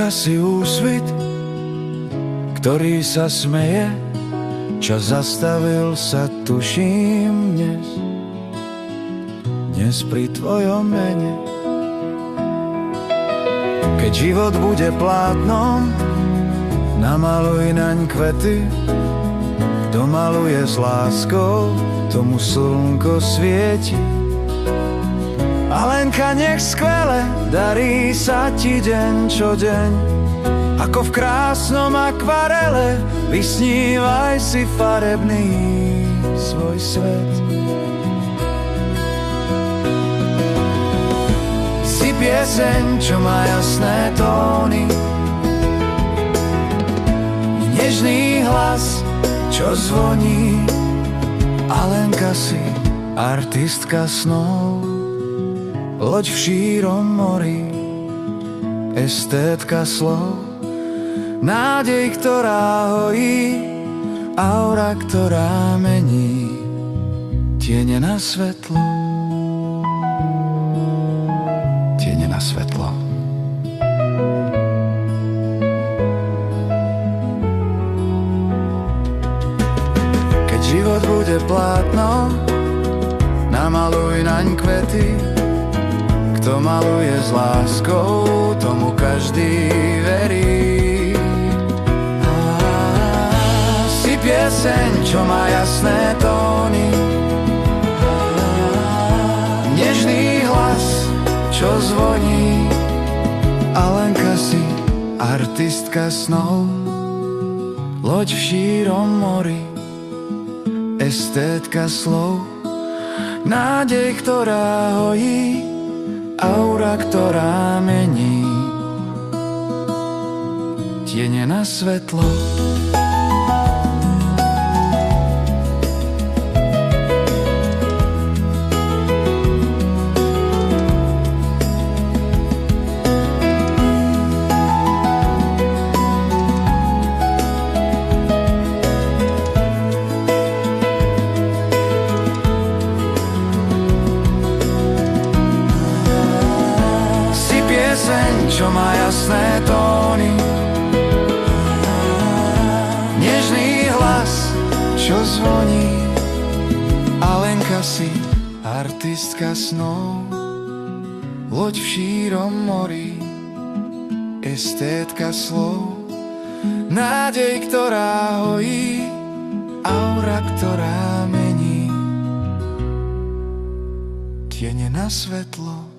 Alenka si úsvit, ktorý sa smeje. Čas zastavil sa, tuším, dnes pri tvojom mene. Keď život bude plátnom, namaluj naň kvety. Kto maluje s láskou, tomu slnko svieti. Alenka, nech skvele darí sa ti deň čo deň. Ako v krásnom akvarele vysnívaj si farebný svoj svet. Si pieseň, čo má jasné tóny, nežný hlas, čo zvoní. Alenka si artistka snov, loď v šírom mori, estétka slov. Nádej, ktorá hojí, aura, ktorá mení tiene na svetlo. Tiene na svetlo. Keď život bude plátno, namaluj naň kvety. Kto maluje s láskou, tomu každý verí. Pieseň, čo má jasné tóny, nežný hlas, čo zvoní. Alenka si artistka snov, loď v šírom mori, estétka slov. Nádej, ktorá hojí, aura, ktorá mení tiene na svetlo. Čo má jasné tóny, nežný hlas, čo zvoní. Alenka si artistka snov, loď v šírom mori, estétka slov. Nádej, ktorá hojí, aura, ktorá mení tiene na svetlo.